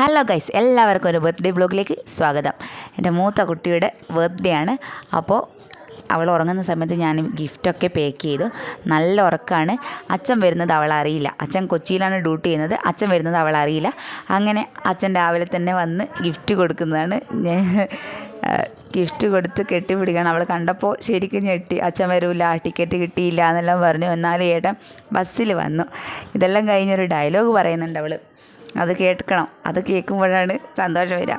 Hello guys, എല്ലാവർക്കും ഒരു birthday ബ്ലോഗിലേക്ക് സ്വാഗതം. എൻ്റെ മൂത്ത കുട്ടിയുടെ ബർത്ത്ഡേ ആണ്. അപ്പോൾ അവൾ ഉറങ്ങുന്ന സമയത്ത് ഞാൻ ഗിഫ്റ്റൊക്കെ പാക്ക് ചെയ്തു. നല്ല ഉറക്കമാണ്. അച്ഛൻ വരുന്നത് അവൾ അറിയില്ല. അച്ഛൻ കൊച്ചിയിലാണ് ഡ്യൂട്ടി ചെയ്യുന്നത്. അച്ഛൻ വരുന്നത് അവൾ അറിയില്ല. അങ്ങനെ അച്ഛൻ രാവിലെ തന്നെ വന്ന് ഗിഫ്റ്റ് കൊടുക്കുന്നതാണ്. ഗിഫ്റ്റ് കൊടുത്ത് കെട്ടിപ്പിടിക്കണം. അവൾ കണ്ടപ്പോൾ ശരിക്കും ഞെട്ടി. അച്ഛൻ വരില്ല, ടിക്കറ്റ് കിട്ടിയില്ല എന്നെല്ലാം പറഞ്ഞു. എന്നാലും ഏട്ടൻ ബസ്സിൽ വന്നു. ഇതെല്ലാം കഴിഞ്ഞൊരു ഡയലോഗ് പറയുന്നുണ്ട് അവൾ. അത് കേൾക്കണം. അത് കേൾക്കുമ്പോഴാണ് സന്തോഷം വരിക.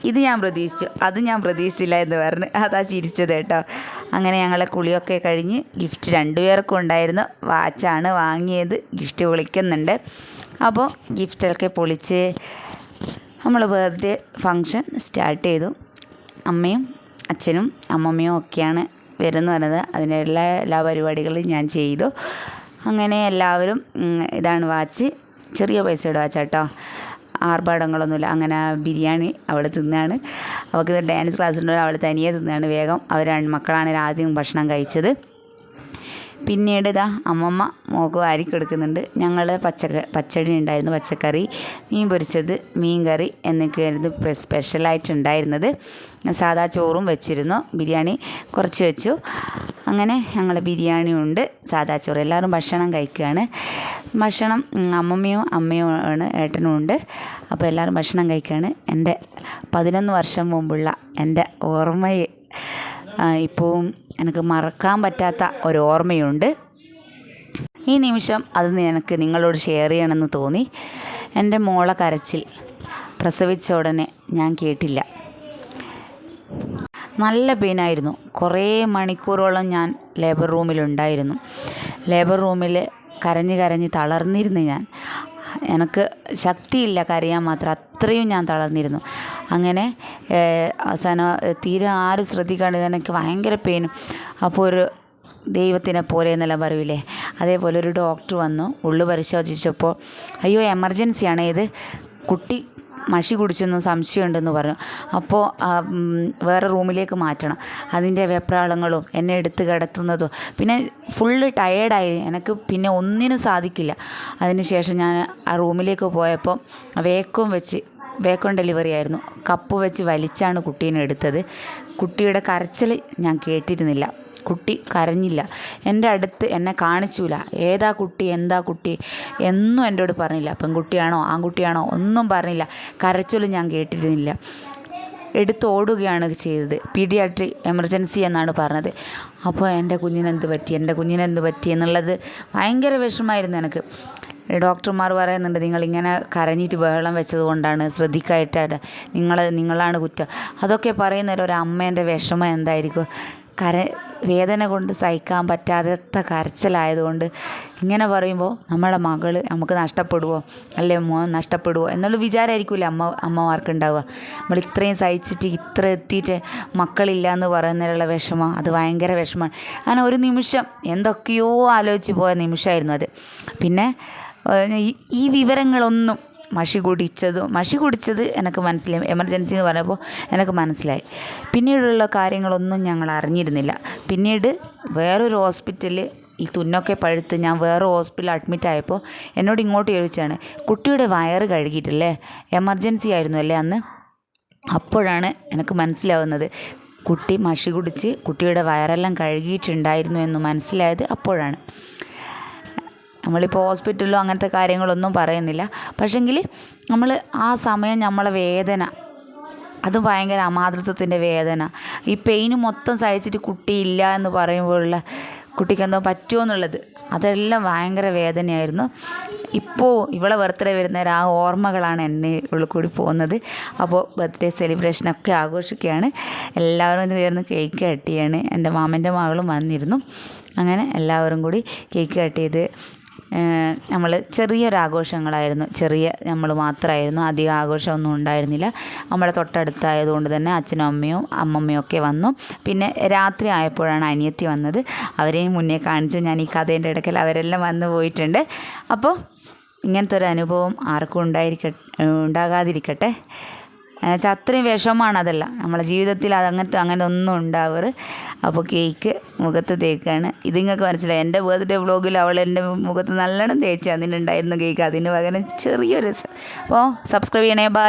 ഇത് ഞാൻ പ്രതീക്ഷിച്ചു, അത് ഞാൻ പ്രതീക്ഷിച്ചില്ല എന്ന് പറഞ്ഞ് അതാ ചിരിച്ചത് കേട്ടോ. അങ്ങനെ ഞങ്ങളെ കുളിയൊക്കെ കഴിഞ്ഞ് ഗിഫ്റ്റ് രണ്ടുപേർക്കും ഉണ്ടായിരുന്നു. വാച്ചാണ് വാങ്ങിയത്. ഗിഫ്റ്റ് പൊളിക്കുന്നുണ്ട്. അപ്പോൾ ഗിഫ്റ്റൊക്കെ പൊളിച്ച് നമ്മൾ ബർത്ത്ഡേ ഫങ്ഷൻ സ്റ്റാർട്ട് ചെയ്തു. അമ്മയും അച്ഛനും അമ്മമ്മയും ഒക്കെയാണ് വരുമെന്ന് പറഞ്ഞത്. അതിൻ്റെ എല്ലാ പരിപാടികളും ഞാൻ ചെയ്തു. അങ്ങനെ എല്ലാവരും ഇതാണ് വാച്ച്. ചെറിയ പൈസയുടെ വാച്ചാട്ടോ, ആർഭാടങ്ങളൊന്നുമില്ല. അങ്ങനെ ബിരിയാണി അവൾ തിന്നാണ്. അവൾക്ക് ഡാൻസ് ക്ലാസ് ഉണ്ടോ, അവൾ തനിയെ തിന്നാണ്. വേഗം അവർ മക്കളാണ് ആദ്യം ഭക്ഷണം കഴിച്ചത്. പിന്നീട് ഇതാ അമ്മമ്മ മോക്ക് വാരിക്കെടുക്കുന്നുണ്ട്. ഞങ്ങൾ പച്ചടി ഉണ്ടായിരുന്നു, പച്ചക്കറി, മീൻ പൊരിച്ചത്, മീൻ കറി എന്നൊക്കെയായിരുന്നു സ്പെഷ്യലായിട്ടുണ്ടായിരുന്നത്. സാദാ ചോറും വെച്ചിരുന്നു. ബിരിയാണി കുറച്ച് വെച്ചു. അങ്ങനെ ഞങ്ങൾ ബിരിയാണിയും ഉണ്ട്, സാദാ ചോറ്. എല്ലാവരും ഭക്ഷണം കഴിക്കുകയാണ്. ഭക്ഷണം അമ്മമ്മയും അമ്മയും ആണ്, ഏട്ടനും ഉണ്ട്. അപ്പോൾ എല്ലാവരും ഭക്ഷണം കഴിക്കുകയാണ്. എൻ്റെ 11 വർഷം മുമ്പുള്ള എൻ്റെ ഓർമ്മയെ ഇപ്പോഴും എനിക്ക് മറക്കാൻ പറ്റാത്ത ഒരു ഓർമ്മയുണ്ട്. ഈ നിമിഷം അത് എനിക്ക് നിങ്ങളോട് ഷെയർ ചെയ്യണമെന്ന് തോന്നി. എൻ്റെ മോളെ കരച്ചിൽ പ്രസവിച്ച ഉടനെ ഞാൻ കേട്ടില്ല. നല്ല പെയിനായിരുന്നു. കുറേ മണിക്കൂറോളം ഞാൻ ലേബർ റൂമിലുണ്ടായിരുന്നു. ലേബർ റൂമിൽ കരഞ്ഞ് തളർന്നിരുന്നു ഞാൻ. എനിക്ക് ശക്തിയില്ല കരയാൻ മാത്രം, അത്രയും ഞാൻ തളർന്നിരുന്നു. അങ്ങനെ അവസാനം തീരെ ആരും ശ്രദ്ധിക്കാണ്ട് എനിക്ക് ഭയങ്കര പെയിനും. അപ്പോൾ ഒരു ദൈവത്തിനെ പോലെ എന്നെല്ലാം പറയൂലേ, അതേപോലെ ഒരു ഡോക്ടർ വന്നു. ഉള്ളു പരിശോധിച്ചപ്പോൾ അയ്യോ എമർജൻസിയാണ്, ഇത് കുട്ടി മഷി കുടിച്ചെന്നും സംശയമുണ്ടെന്ന് പറഞ്ഞു. അപ്പോൾ വേറെ റൂമിലേക്ക് മാറ്റണം. അതിൻ്റെ വെപ്രാളങ്ങളും എന്നെ എടുത്ത് കിടത്തുന്നതും പിന്നെ ഫുള്ള് ടയേർഡായി. എനിക്ക് പിന്നെ ഒന്നിനും സാധിക്കില്ല. അതിന് ശേഷം ഞാൻ ആ റൂമിലേക്ക് പോയപ്പോൾ വേക്കം ഡെലിവറി ആയിരുന്നു. കപ്പ് വെച്ച് വലിച്ചാണ് കുട്ടീനെ എടുത്തത്. കുട്ടിയുടെ കരച്ചിൽ ഞാൻ കേട്ടിരുന്നില്ല. കുട്ടി കരഞ്ഞില്ല. എൻ്റെ അടുത്ത് എന്നെ കാണിച്ചില്ല. ഏതാ കുട്ടി, എന്താ കുട്ടി എന്നും എന്നോട് പറഞ്ഞില്ല. പെൺകുട്ടിയാണോ ആൺകുട്ടിയാണോ ഒന്നും പറഞ്ഞില്ല. കരച്ചിലും ഞാൻ കേട്ടിരുന്നില്ല. എടുത്തോടുകയാണ് ചെയ്തത്. പീഡിയാട്രിക് എമർജൻസി എന്നാണ് പറഞ്ഞത്. അപ്പോൾ എൻ്റെ കുഞ്ഞിനെന്ത് പറ്റി എന്നുള്ളത് ഭയങ്കര വിഷമമായിരുന്നു എനിക്ക്. ഡോക്ടർമാർ പറയുന്നുണ്ട്, നിങ്ങളിങ്ങനെ കരഞ്ഞിട്ട് ബഹളം വെച്ചത് കൊണ്ടാണ്, ശ്രദ്ധിക്കായിട്ടാണ്, നിങ്ങളാണ് കുറ്റം. അതൊക്കെ പറയുന്നതിൽ ഒരു അമ്മേൻ്റെ വിഷമം എന്തായിരിക്കും. വേദന കൊണ്ട് സഹിക്കാൻ പറ്റാത്ത കരച്ചിലായതുകൊണ്ട് ഇങ്ങനെ പറയുമ്പോൾ നമ്മളെ മകൾ നമുക്ക് നഷ്ടപ്പെടുമോ, അല്ലേ മോൻ നഷ്ടപ്പെടുമോ എന്നുള്ള വിചാരമായിരിക്കില്ല അമ്മമാർക്ക് ഉണ്ടാവുക. നമ്മൾ ഇത്രയും സഹിച്ചിട്ട് ഇത്ര എത്തിയിട്ട് മക്കളില്ല എന്ന് പറയുന്നതിലുള്ള വിഷമം, അത് ഭയങ്കര വിഷമമാണ്. അങ്ങനെ ഒരു നിമിഷം എന്തൊക്കെയോ ആലോചിച്ച് പോയ നിമിഷമായിരുന്നു അത്. പിന്നെ ഈ വിവരങ്ങളൊന്നും മഷി കുടിച്ചത് എനിക്ക് മനസ്സിലായി. എമർജൻസി എന്ന് പറഞ്ഞപ്പോൾ എനിക്ക് മനസ്സിലായി. പിന്നീടുള്ള കാര്യങ്ങളൊന്നും ഞങ്ങൾ അറിഞ്ഞിരുന്നില്ല. പിന്നീട് വേറൊരു ഹോസ്പിറ്റലിൽ ഈ തുന്നൊക്കെ പഴുത്ത് ഞാൻ വേറെ ഹോസ്പിറ്റലിൽ അഡ്മിറ്റ് ആയപ്പോൾ എന്നോട് ഇങ്ങോട്ട് ചോദിച്ചാണ്, കുട്ടിയുടെ വയറ് കഴുകിയിട്ടില്ലേ, എമർജൻസി ആയിരുന്നു അല്ലേ അന്ന്. അപ്പോഴാണ് എനിക്ക് മനസ്സിലാവുന്നത്, കുട്ടി മഷി കുടിച്ച് കുട്ടിയുടെ വയറെല്ലാം കഴുകിയിട്ടുണ്ടായിരുന്നു എന്ന് മനസ്സിലായത് അപ്പോഴാണ്. നമ്മളിപ്പോൾ ഹോസ്പിറ്റലിലോ അങ്ങനത്തെ കാര്യങ്ങളൊന്നും പറയുന്നില്ല. പക്ഷെങ്കിൽ നമ്മൾ ആ സമയം നമ്മളെ വേദന, അത് ഭയങ്കര അമാതൃത്വത്തിൻ്റെ വേദന, ഈ പെയിന് മൊത്തം സഹിച്ചിട്ട് കുട്ടിയില്ല എന്ന് പറയുമ്പോഴുള്ള കുട്ടിക്ക് എന്തോ പറ്റുമോ എന്നുള്ളത്, അതെല്ലാം ഭയങ്കര വേദനയായിരുന്നു. ഇപ്പോൾ ഇവളെ ബർത്ത്ഡേ വരുന്നവർ ആ ഓർമ്മകളാണ് എന്നെ ഉള്ളിൽ കൂടി പോകുന്നത്. അപ്പോൾ ബർത്ത്ഡേ സെലിബ്രേഷനൊക്കെ ആഘോഷിക്കുകയാണ്. എല്ലാവരും ചേർന്ന് കേക്ക് കട്ട് ചെയ്യാണ്. എൻ്റെ മാമൻ്റെ മകളും വന്നിരുന്നു. അങ്ങനെ എല്ലാവരും കൂടി കേക്ക് കട്ട് ചെയ്ത് നമ്മൾ ചെറിയൊരാഘോഷങ്ങളായിരുന്നു. നമ്മൾ മാത്രമായിരുന്നു, അധികം ആഘോഷമൊന്നും ഉണ്ടായിരുന്നില്ല. നമ്മളെ തൊട്ടടുത്തായതുകൊണ്ട് തന്നെ അച്ഛനും അമ്മയും അമ്മമ്മയും ഒക്കെ വന്നു. പിന്നെ രാത്രി ആയപ്പോഴാണ് അനിയത്തി വന്നത്. അവരെയും മുന്നേ കാണിച്ചു ഞാൻ ഈ കഥേൻ്റെ ഇടയ്ക്കൽ. അവരെല്ലാം വന്നു പോയിട്ടുണ്ട്. അപ്പോൾ ഇങ്ങനത്തെ ഒരു അനുഭവം ആർക്കും ഉണ്ടാകാതിരിക്കട്ടെ. എന്നുവെച്ചാൽ അത്രയും വിഷമമാണ് അതെല്ലാം നമ്മളെ ജീവിതത്തിൽ അങ്ങനെ ഒന്നും ഉണ്ടാവാറ്. അപ്പോൾ കേക്ക് മുഖത്ത് തേക്കാണ്. ഇത് നിങ്ങൾക്ക് മനസ്സിലായി. എൻ്റെ ബർത്ത്ഡേ വ്ളോഗിൽ അവൾ എൻ്റെ മുഖത്ത് നല്ലോണം തേച്ച് അതിനുണ്ടായിരുന്നു കേക്ക്. അതിന് പകരം ചെറിയൊരു അപ്പോൾ സബ്സ്ക്രൈബ് ചെയ്യണേ. ബൈ.